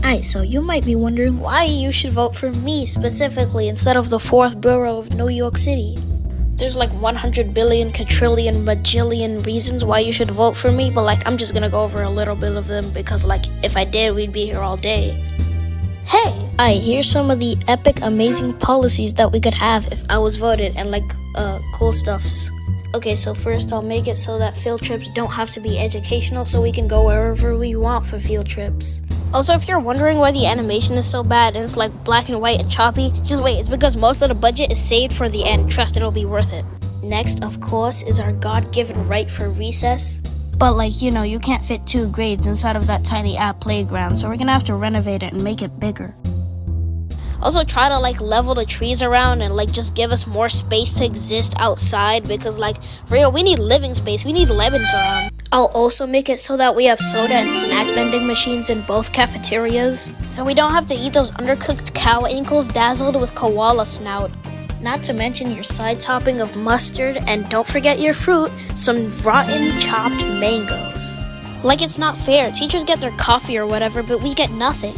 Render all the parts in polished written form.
Hi, so you might be wondering why you should vote for me specifically instead of the 4th borough of New York City. There's like 100 billion, quadrillion, bajillion reasons why you should vote for me, but I'm just gonna go over a little bit of them because if I did, we'd be here all day. Hey, here's some of the epic, amazing policies that we could have if I was voted and cool stuffs. Okay, so first I'll make it so that field trips don't have to be educational so we can go wherever we want for field trips. Also, if you're wondering why the animation is so bad and it's black and white and choppy, just wait, it's because most of the budget is saved for the end. Trust, it'll be worth it. Next, of course, is our God-given right for recess. But you can't fit 2 grades inside of that tiny app playground, so we're gonna have to renovate it and make it bigger. Also, try to level the trees around and just give us more space to exist outside because for real, we need living space. We need lemons around. I'll also make it so that we have soda and snack vending machines in both cafeterias, so we don't have to eat those undercooked cow ankles dazzled with koala snout. Not to mention your side topping of mustard, and don't forget your fruit, some rotten chopped mangoes. It's not fair. Teachers get their coffee or whatever, but we get nothing.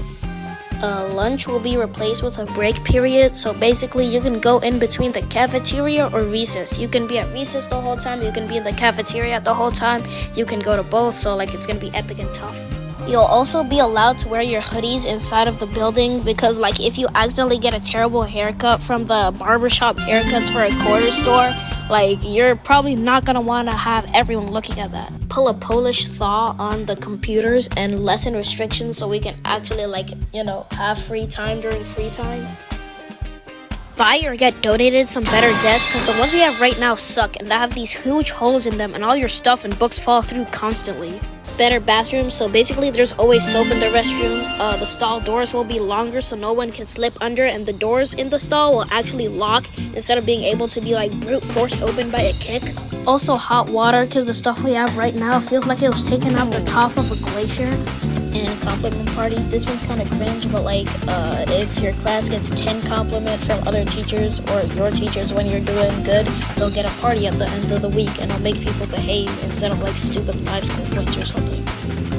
Lunch will be replaced with a break period, so basically you can go in between the cafeteria or recess. You can be at recess the whole time, you can be in the cafeteria the whole time, you can go to both, so it's gonna be epic and tough. You'll also be allowed to wear your hoodies inside of the building because if you accidentally get a terrible haircut from the barbershop haircuts for a corner store, you're probably not gonna want to have everyone looking at that. Pull a Polish thaw on the computers and lessen restrictions so we can actually have free time during free time. Buy or get donated some better desks because the ones we have right now suck and they have these huge holes in them and all your stuff and books fall through constantly. Better bathrooms, so basically there's always soap in the restrooms. The stall doors will be longer so no one can slip under, and the doors in the stall will actually lock instead of being able to be brute force open by a kick. Also hot water because the stuff we have right now feels like it was taken out the top of a glacier. And compliment parties, this one's kind of cringe, but if your class gets 10 compliments from other teachers or your teachers when you're doing good, they'll get a party at the end of the week and it'll make people behave instead of stupid life school points or something.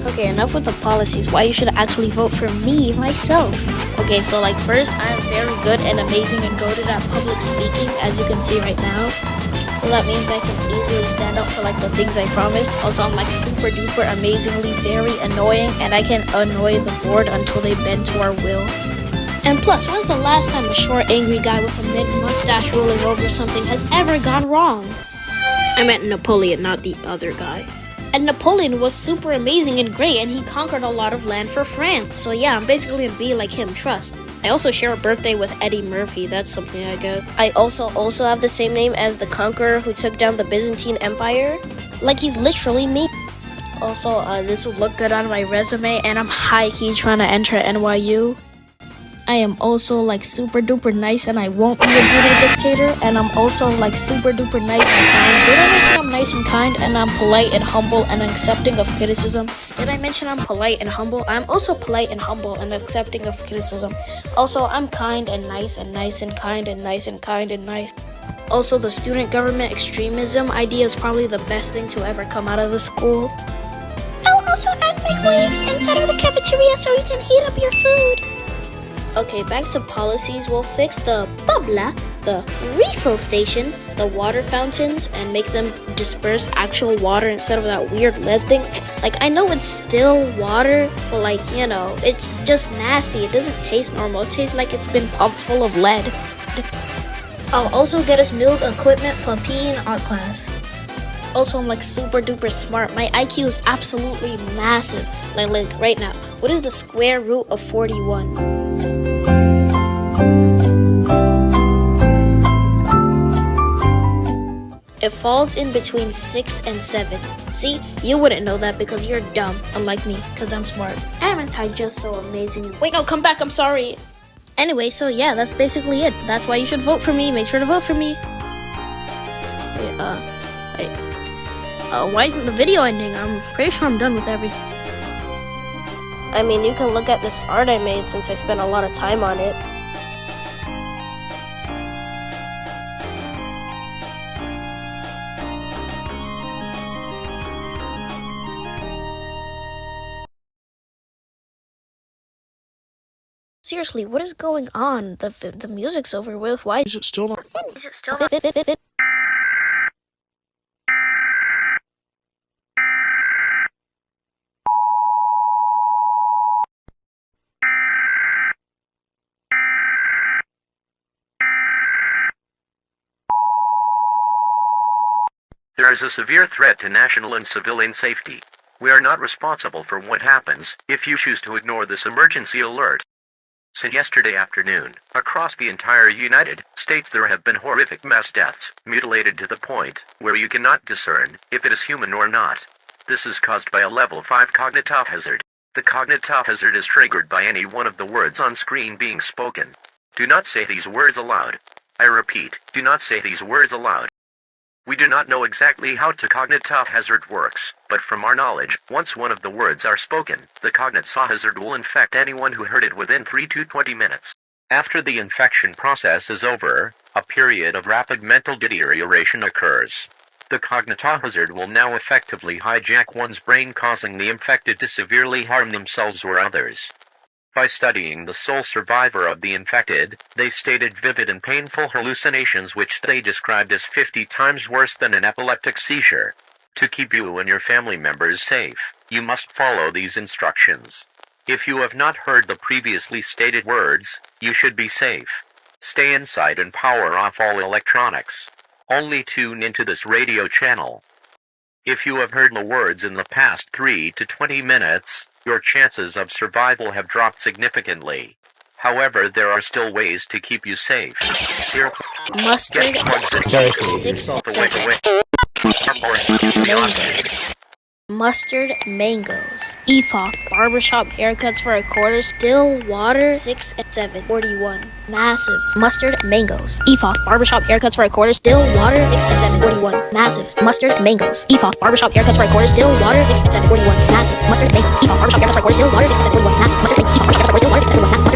Okay, enough with the policies. Why you should actually vote for me myself. Okay, so first, I'm very good and amazing and goated at public speaking, as you can see right now. So that means I can easily stand up for the things I promised. Also, I'm super duper amazingly very annoying, and I can annoy the board until they bend to our will. And plus, when's the last time a short angry guy with a mid-mustache rolling over something has ever gone wrong? I meant Napoleon, not the other guy. And Napoleon was super amazing and great, and he conquered a lot of land for France. So yeah, I'm basically gonna be like him, trust. I also share a birthday with Eddie Murphy. That's something I get. I also have the same name as the conqueror who took down the Byzantine Empire. He's literally me. Also, this would look good on my resume, and I'm high-key trying to enter NYU. I am also super duper nice and I won't be a brutal dictator, and I'm also super duper nice and kind. Did I mention I'm nice and kind and I'm polite and humble and accepting of criticism? Did I mention I'm polite and humble? I'm also polite and humble and accepting of criticism. Also, I'm kind and nice and nice and kind and nice and kind and nice. Also, the student government extremism idea is probably the best thing to ever come out of the school. I'll also add microwaves inside of the cafeteria so you can heat up your food. Okay, back to policies. We'll fix the bubbler, the refill station, the water fountains, and make them disperse actual water instead of that weird lead thing. I know it's still water, but it's just nasty. It doesn't taste normal. It tastes like it's been pumped full of lead. I'll also get us new equipment for PE and art class. Also, I'm super duper smart. My IQ is absolutely massive. Right now, what is the square root of 41? It falls in between 6 and 7. See, you wouldn't know that because you're dumb, unlike me, because I'm smart. Aren't I just so amazing? Wait, no, come back, I'm sorry. Anyway, so yeah, that's basically it. That's why you should vote for me. Make sure to vote for me. Why isn't the video ending? I'm pretty sure I'm done with everything. I mean, you can look at this art I made since I spent a lot of time on it. Seriously, what is going on? The music's over with. Why Is it still not? is it still not? There is a severe threat to national and civilian safety. We are not responsible for what happens if you choose to ignore this emergency alert. Since yesterday afternoon, across the entire United States there have been horrific mass deaths, mutilated to the point where you cannot discern if it is human or not. This is caused by a level 5 cognitive hazard. The cognitive hazard is triggered by any one of the words on screen being spoken. Do not say these words aloud. I repeat, do not say these words aloud. We do not know exactly how the cognitive hazard works, but from our knowledge, once one of the words are spoken, the cognitive hazard will infect anyone who heard it within 3 to 20 minutes. After the infection process is over, a period of rapid mental deterioration occurs. The cognitive hazard will now effectively hijack one's brain, causing the infected to severely harm themselves or others. By studying the sole survivor of the infected, they stated vivid and painful hallucinations which they described as 50 times worse than an epileptic seizure. To keep you and your family members safe, you must follow these instructions. If you have not heard the previously stated words, you should be safe. Stay inside and power off all electronics. Only tune into this radio channel. If you have heard the words in the past 3 to 20 minutes, your chances of survival have dropped significantly. However, there are still ways to keep you safe. Here, Mustard, get 6 mangoes. Mustard mangoes. Epoch barbershop haircuts for a quarter. Still water 6 and 7 41. Massive mustard mangoes. Epoch barbershop haircuts for a quarter. Still water 6 and 7 41. Massive mustard mangoes. Epoch barbershop haircuts for a quarter. Still water 6 and 7 41. Massive mustard mangoes. Epoch barbershop haircuts for a quarter. Still water 6 and 7 41. Massive mustard mangoes. Epoch barbershop haircuts for a quarter. Still water 6 and 7 41. Massive